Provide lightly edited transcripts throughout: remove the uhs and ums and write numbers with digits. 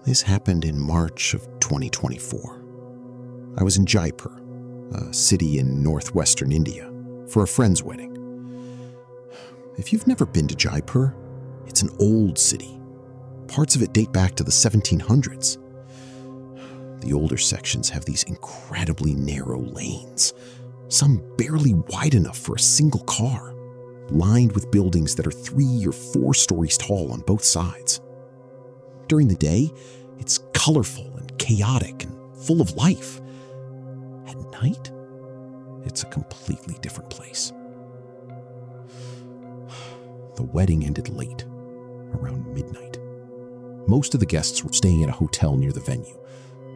This happened in March of 2024. I was in Jaipur, a city in northwestern India, for a friend's wedding. If you've never been to Jaipur, it's an old city. Parts of it date back to the 1700s. The older sections have these incredibly narrow lanes, some barely wide enough for a single car, lined with buildings that are 3 or 4 stories tall on both sides. During the day, it's colorful and chaotic and full of life. At night, it's a completely different place. The wedding ended late, around midnight. Most of the guests were staying at a hotel near the venue,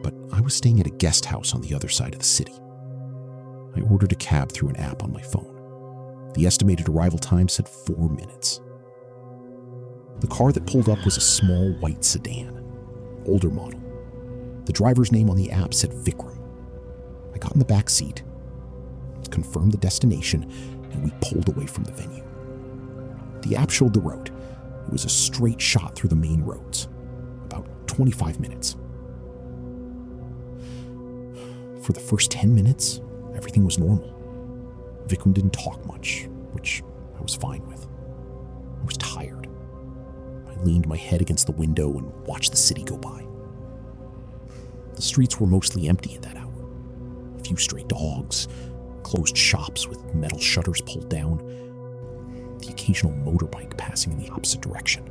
but I was staying at a guest house on the other side of the city. I ordered a cab through an app on my phone. The estimated arrival time said 4 minutes. The car that pulled up was a small white sedan, older model. The driver's name on the app said Vikram. I got in the back seat, confirmed the destination, and we pulled away from the venue. The app showed the road. It was a straight shot through the main roads, about 25 minutes. For the first 10 minutes, everything was normal. Vikram didn't talk much, which I was fine with. I was tired. I leaned my head against the window and watched the city go by. The streets were mostly empty at that hour. A few stray dogs, closed shops with metal shutters pulled down, the occasional motorbike passing in the opposite direction.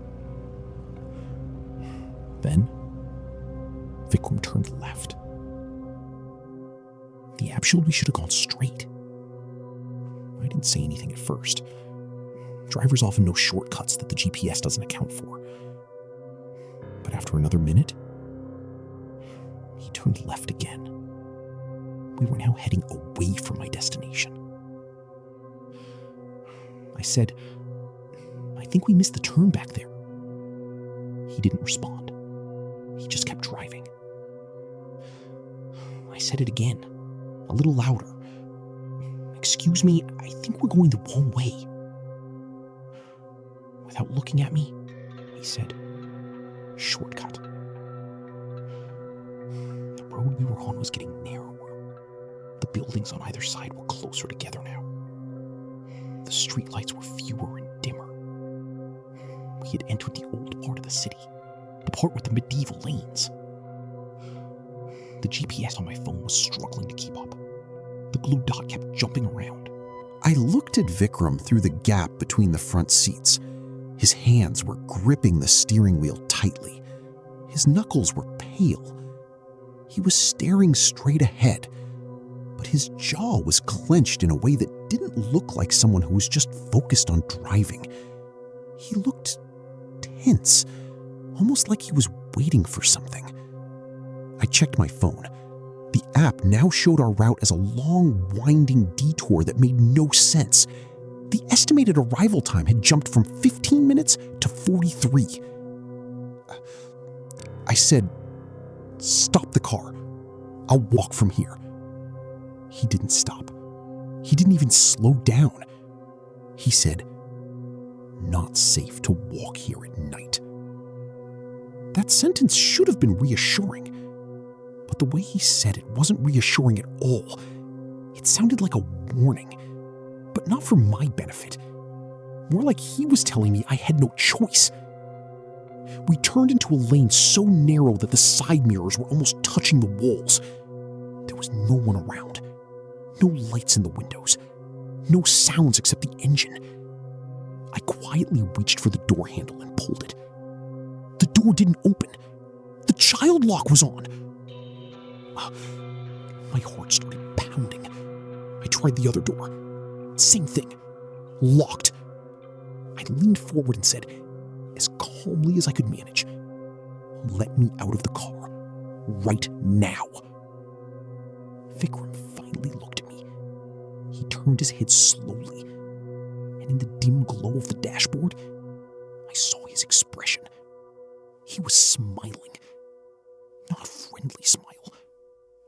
Then, Vikram turned left. The app showed we should have gone straight. I didn't say anything at first. Drivers often know shortcuts that the GPS doesn't account for. But after another minute, he turned left again. We were now heading away from my destination. I said, "I think we missed the turn back there." He didn't respond. He just kept driving. I said it again, a little louder. "Excuse me, I think we're going the wrong way." Without looking at me, he said, "Shortcut." The road we were on was getting narrower. The buildings on either side were closer together now. The streetlights were fewer and dimmer. We had entered the old part of the city, the part with the medieval lanes. The GPS on my phone was struggling to keep up. The blue dot kept jumping around. I looked at Vikram through the gap between the front seats. His hands were gripping the steering wheel tightly. His knuckles were pale. He was staring straight ahead, but his jaw was clenched in a way that didn't look like someone who was just focused on driving. He looked tense, almost like he was waiting for something. I checked my phone. The app now showed our route as a long, winding detour that made no sense. The estimated arrival time had jumped from 15 minutes to 43. I said, "Stop the car. I'll walk from here." He didn't stop. He didn't even slow down. He said, "Not safe to walk here at night." That sentence should have been reassuring, but the way he said it wasn't reassuring at all. It sounded like a warning, but not for my benefit. More like he was telling me I had no choice. We turned into a lane so narrow that the side mirrors were almost touching the walls. There was no one around. No lights in the windows. No sounds except the engine. I quietly reached for the door handle and pulled it. The door didn't open. The child lock was on. My heart started pounding. I tried the other door. Same thing. Locked. I leaned forward and said, as calmly as I could manage, "Let me out of the car. Right now." Vikram finally looked at me. He turned his head slowly, and in the dim glow of the dashboard, I saw his expression. He was smiling. Not a friendly smile.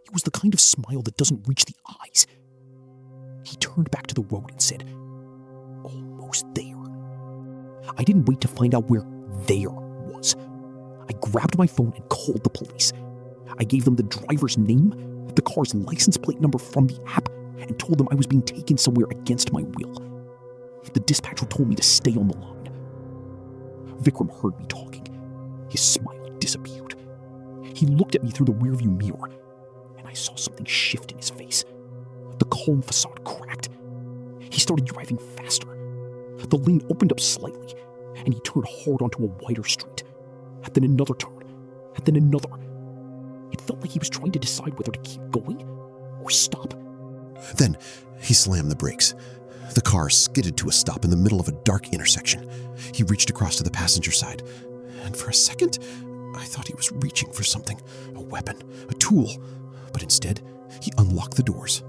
It was the kind of smile that doesn't reach the eyes. He turned back to the road and said, "Almost there." I didn't wait to find out where there was. I grabbed my phone and called the police. I gave them the driver's name, the car's license plate number from the app, and told them I was being taken somewhere against my will. The dispatcher told me to stay on the line. Vikram heard me talking. His smile disappeared. He looked at me through the rearview mirror, and I saw something shift in his face. The calm facade cracked. He started driving faster. The lane opened up slightly, and he turned hard onto a wider street. And then another turn, and then another. It felt like he was trying to decide whether to keep going or stop. Then he slammed the brakes. The car skidded to a stop in the middle of a dark intersection. He reached across to the passenger side, and for a second, I thought he was reaching for something, a weapon, a tool. But instead, he unlocked the doors.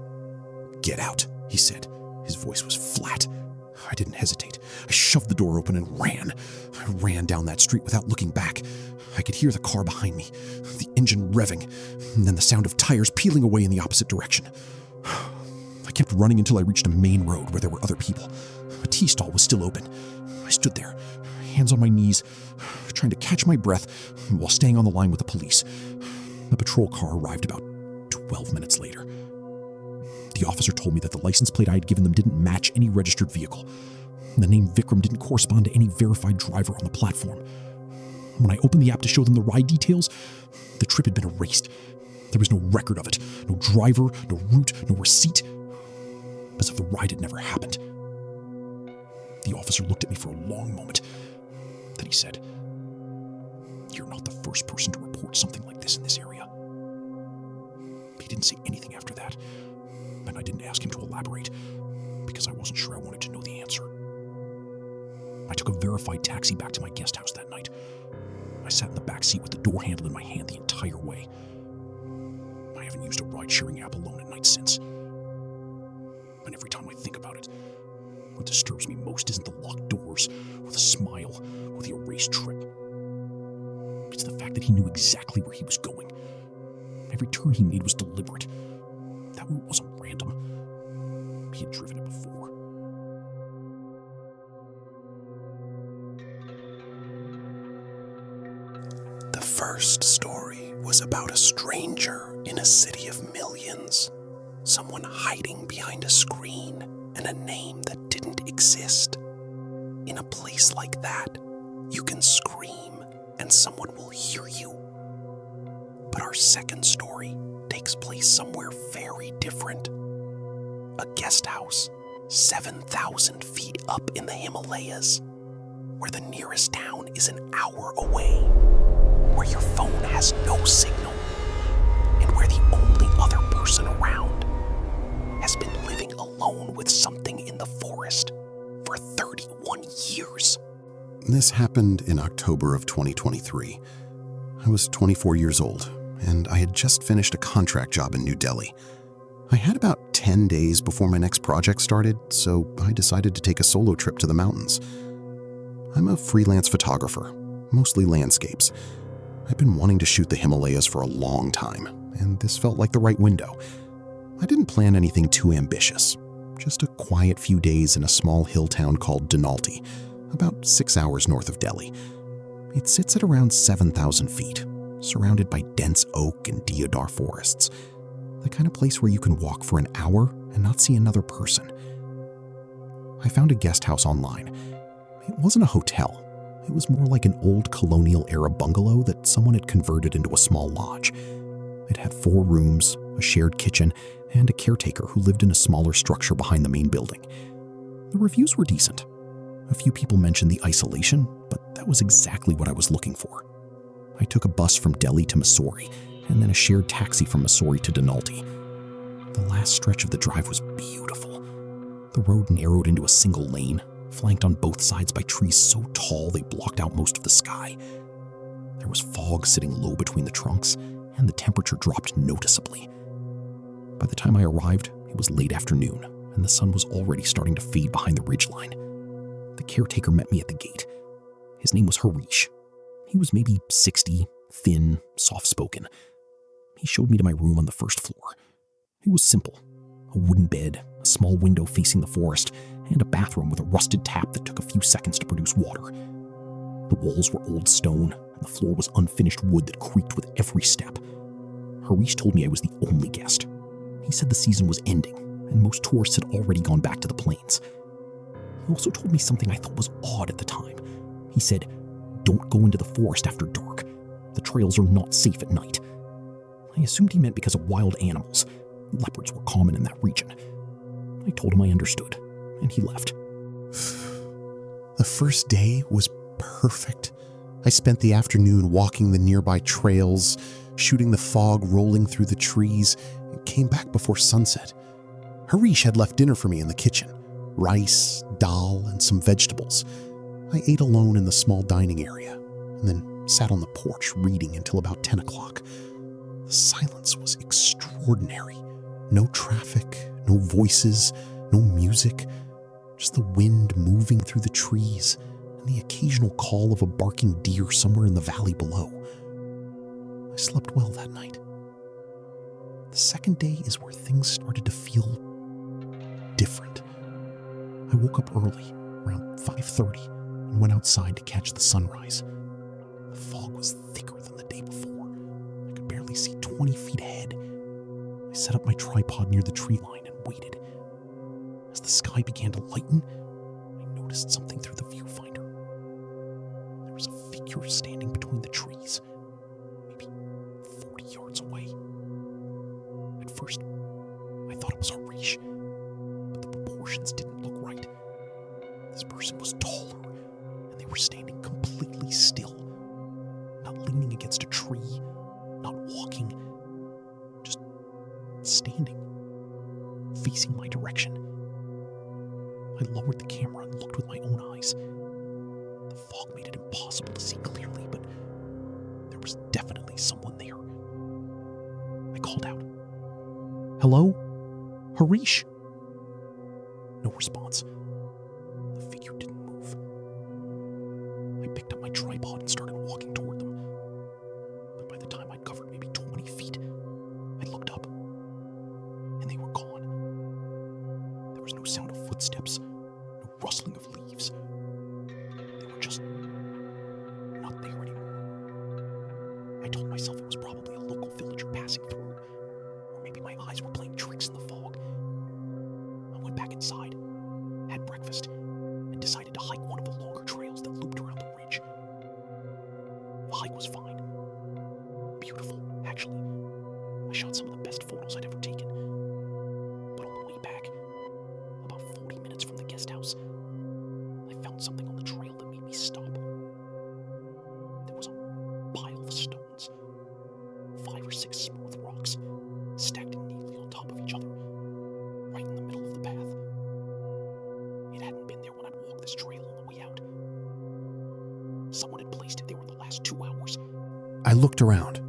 "Get out," he said. His voice was flat. I didn't hesitate. I shoved the door open and ran. I ran down that street without looking back. I could hear the car behind me, the engine revving, and then the sound of tires peeling away in the opposite direction. I kept running until I reached a main road where there were other people. A tea stall was still open. I stood there, hands on my knees, trying to catch my breath while staying on the line with the police. The patrol car arrived about 12 minutes later. The officer told me that the license plate I had given them didn't match any registered vehicle. The name Vikram didn't correspond to any verified driver on the platform. When I opened the app to show them the ride details, the trip had been erased. There was no record of it, no driver, no route, no receipt, as if the ride had never happened. The officer looked at me for a long moment. Then he said, "You're not the first person to report something like this in this area." He didn't say anything after that, and I didn't ask him to elaborate because I wasn't sure I wanted to know the answer. I took a verified taxi back to my guest house that night. I sat in the back seat with the door handle in my hand the entire way. I haven't used a ride-sharing app alone at night since. And every time I think about it, what disturbs me most isn't the locked doors, or the smile, or the erased trip. It's the fact that he knew exactly where he was going. Every turn he made was deliberate. That route wasn't random. He had driven it before. The first story was about a stranger in a city of millions. Someone hiding behind a screen and a name that didn't exist. In a place like that, you can scream and someone will hear you. But our second story takes place somewhere very different. A guest house 7,000 feet up in the Himalayas, where the nearest town is an hour away, where your phone has no signal, and where the only other person around has been living alone with something in the forest for 31 years. This happened in October of 2023. I was 24 years old, and I had just finished a contract job in New Delhi. I had about 10 days before my next project started, so I decided to take a solo trip to the mountains. I'm a freelance photographer, mostly landscapes. I've been wanting to shoot the Himalayas for a long time, and this felt like the right window. I didn't plan anything too ambitious, just a quiet few days in a small hill town called Dhanaulti, about 6 hours north of Delhi. It sits at around 7,000 feet, surrounded by dense oak and deodar forests, the kind of place where you can walk for an hour and not see another person. I found a guest house online. It wasn't a hotel. It was more like an old colonial-era bungalow that someone had converted into a small lodge. It had 4 rooms, a shared kitchen, and a caretaker who lived in a smaller structure behind the main building. The reviews were decent. A few people mentioned the isolation, but that was exactly what I was looking for. I took a bus from Delhi to Masquerade, and then a shared taxi from Masquerade to Dhanaulti. The last stretch of the drive was beautiful. The road narrowed into a single lane, flanked on both sides by trees so tall they blocked out most of the sky. There was fog sitting low between the trunks, and the temperature dropped noticeably. By the time I arrived, it was late afternoon, and the sun was already starting to fade behind the ridgeline. The caretaker met me at the gate. His name was Harish. He was maybe 60, thin, soft-spoken. He showed me to my room on the first floor. It was simple. A wooden bed, a small window facing the forest, and a bathroom with a rusted tap that took a few seconds to produce water. The walls were old stone, The floor was unfinished wood that creaked with every step. Harish told me I was the only guest. He said the season was ending, and most tourists had already gone back to the plains. He also told me something I thought was odd at the time. He said, "Don't go into the forest after dark. The trails are not safe at night." I assumed he meant because of wild animals. Leopards were common in that region. I told him I understood, and he left. The first day was perfect. I spent the afternoon walking the nearby trails, shooting the fog rolling through the trees, and came back before sunset. Harish had left dinner for me in the kitchen. Rice, dal, and some vegetables. I ate alone in the small dining area, and then sat on the porch reading until about 10 o'clock. The silence was extraordinary. No traffic, no voices, no music, just the wind moving through the trees and the occasional call of a barking deer somewhere in the valley below. I slept well that night. The second day is where things started to feel different. I woke up early, around 5:30, and went outside to catch the sunrise. The fog was thicker than the day before. I could barely see 20 feet ahead. I set up my tripod near the tree line and waited. As the sky began to lighten, I noticed something through the viewfinder. There was a figure standing between the trees, maybe 40 yards away. At first, I thought it was Harish, but the proportions didn't look right. This person was taller, and they were standing completely still, not leaning against a tree, not walking, just standing, facing my direction. I lowered the camera and looked with my own eyes. The fog made it impossible to see clearly, but there was definitely someone there. I called out, "Hello? Harish?" No response. The figure didn't move. I picked up my tripod and started walking toward them. But by the time I'd covered maybe 20 feet, I looked up, and they were gone. There was no sound of footsteps, no rustling of leaves. They were just not there anymore. I told myself it was probably a local villager passing through, or maybe my eyes were playing tricks in the fog. I went back inside, had breakfast, and decided to hike one of the longer trails that looped around the ridge. The hike was fine. Beautiful, actually. I shot some of the best photos I'd ever taken. But on the way back, about 40 minutes from the guest house, I found something on the trail that made me stop. There was a pile of stones, 5 or 6 smooth rocks, stacked neatly on top of each other, right in the middle of the path. It hadn't been there when I'd walked this trail on the way out. Someone had placed it there in the last 2 hours. I looked around.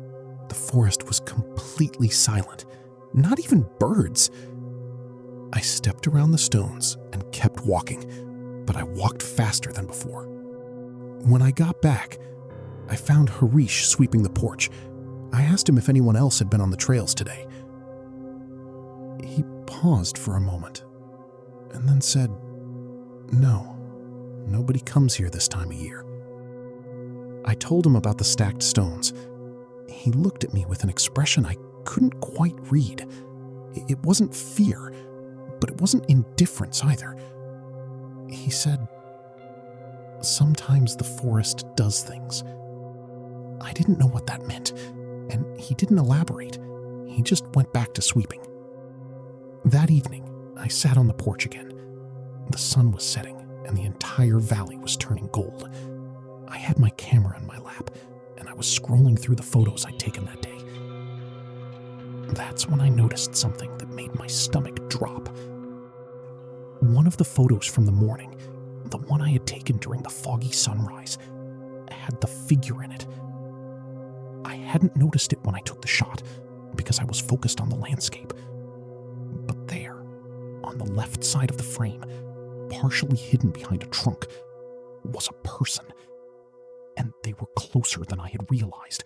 The forest was completely silent. Not even birds. I stepped around the stones and kept walking, but I walked faster than before. When I got back, I found Harish sweeping the porch. I asked him if anyone else had been on the trails today. He paused for a moment and then said, "No, nobody comes here this time of year." I told him about the stacked stones. He looked at me with an expression I couldn't quite read. It wasn't fear, but it wasn't indifference either. He said, "Sometimes the forest does things." I didn't know what that meant, and he didn't elaborate. He just went back to sweeping. That evening, I sat on the porch again. The sun was setting, and the entire valley was turning gold. I had my camera in my lap, and I was scrolling through the photos I'd taken that day. That's when I noticed something that made my stomach drop. One of the photos from the morning, the one I had taken during the foggy sunrise, had the figure in it. I hadn't noticed it when I took the shot, because I was focused on the landscape. But there, on the left side of the frame, partially hidden behind a trunk, was a person. And they were closer than I had realized.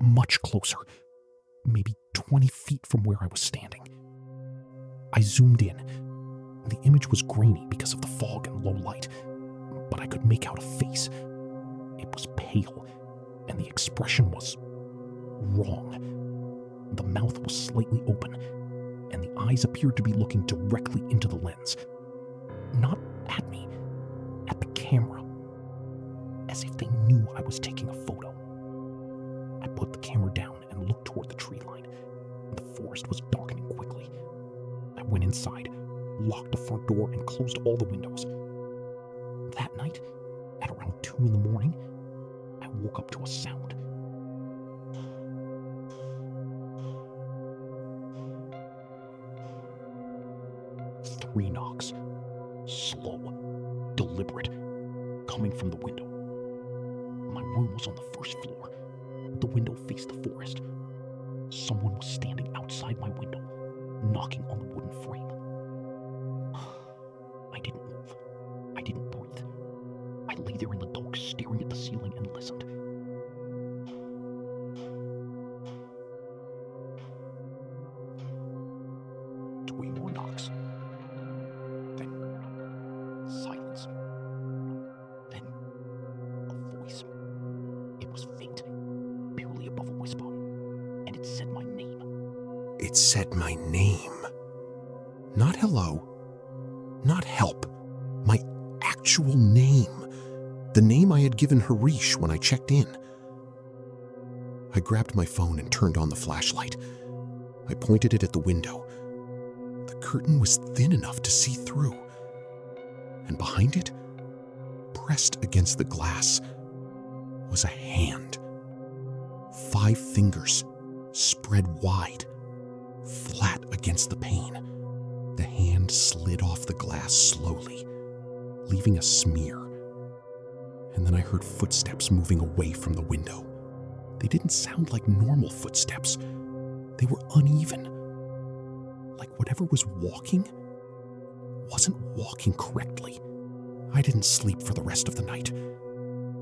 Much closer. Maybe 20 feet from where I was standing. I zoomed in. The image was grainy because of the fog and low light, but I could make out a face. It was pale, and the expression was wrong. The mouth was slightly open, and the eyes appeared to be looking directly into the lens. Not at me, at the camera, as if they knew I was taking a photo. I put the camera down and looked toward the tree line. The forest was darkening quickly. I went inside, locked the front door, and closed all the windows. That night, at around 2 in the morning, I woke up to a sound. Three knocks, slow, deliberate, coming from the window. My room was on the first floor. The window faced the forest. Someone was standing outside my window, knocking on the wooden frame. I didn't move. I didn't breathe. I lay there in the dark, staring at the ceiling and listened. Three more knocks. Then silence. Then a voice. It was faint, barely above a whisper, and it said my name. It said my name. Not hello. Not help. My actual name. The name I had given Harish when I checked in. I grabbed my phone and turned on the flashlight. I pointed it at the window. The curtain was thin enough to see through. And behind it, pressed against the glass, was a hand. 5 fingers, spread wide, flat against the pane. The hand slid off the glass slowly, leaving a smear. And then I heard footsteps moving away from the window. They didn't sound like normal footsteps. They were uneven. Like whatever was walking wasn't walking correctly. I didn't sleep for the rest of the night.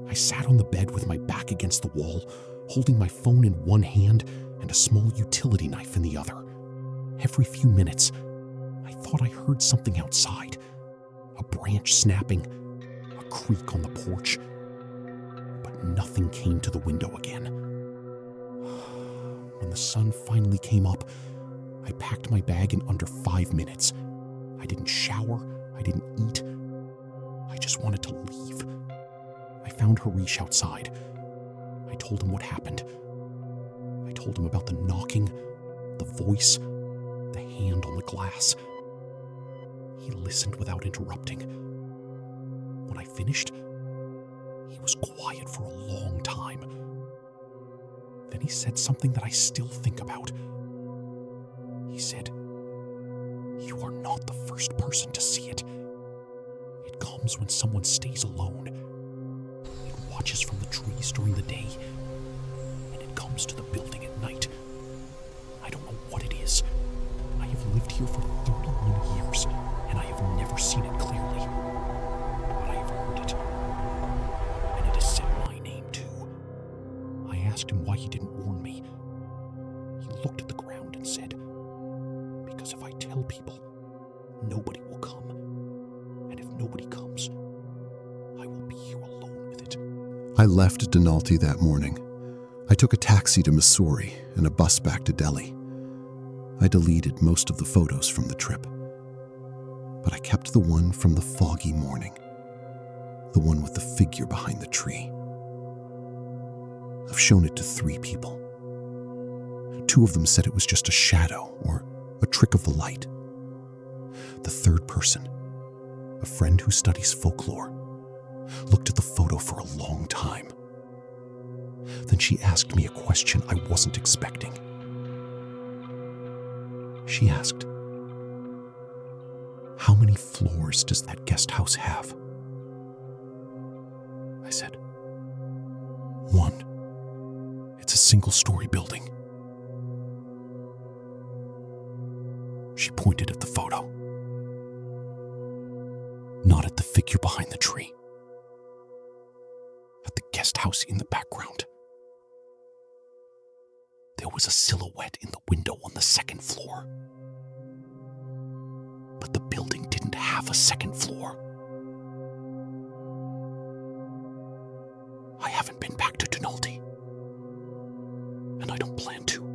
I sat on the bed with my back against the wall, holding my phone in one hand and a small utility knife in the other. Every few minutes, I thought I heard something outside. A branch snapping, a creak on the porch. But nothing came to the window again. When the sun finally came up, I packed my bag in under 5 minutes. I didn't shower, I didn't eat. I just wanted to leave. I found Harish outside. I told him what happened. I told him about the knocking, the voice, the hand on the glass. He listened without interrupting. When I finished, he was quiet for a long time. Then he said something that I still think about. He said, "You are not the first person to see it. It comes when someone stays alone. It watches from the trees during the day, and it comes to the building at night. I don't know what it is. I have lived here for 31 years, and I have never seen it clearly. But I have heard it, and it has said my name too." I asked him why he didn't warn me. He looked at the ground and said, "Because if I tell people, nobody will come. And if nobody comes, I will be here alone with it." I left Dhanaulti that morning. I took a taxi to Missouri and a bus back to Delhi. I deleted most of the photos from the trip, but I kept the one from the foggy morning, the one with the figure behind the tree. I've shown it to 3 people. 2 of them said it was just a shadow or a trick of the light. The 3rd person, a friend who studies folklore, looked at the photo for a long time. Then she asked me a question I wasn't expecting. She asked, "How many floors does that guest house have?" I said, "1. It's a single-story building." She pointed at the photo, not at the figure behind the tree, at the guest house in the background. There was a silhouette in the window on the 2nd floor. But the building didn't have a 2nd floor. I haven't been back to Dhanaulti. don't plan to.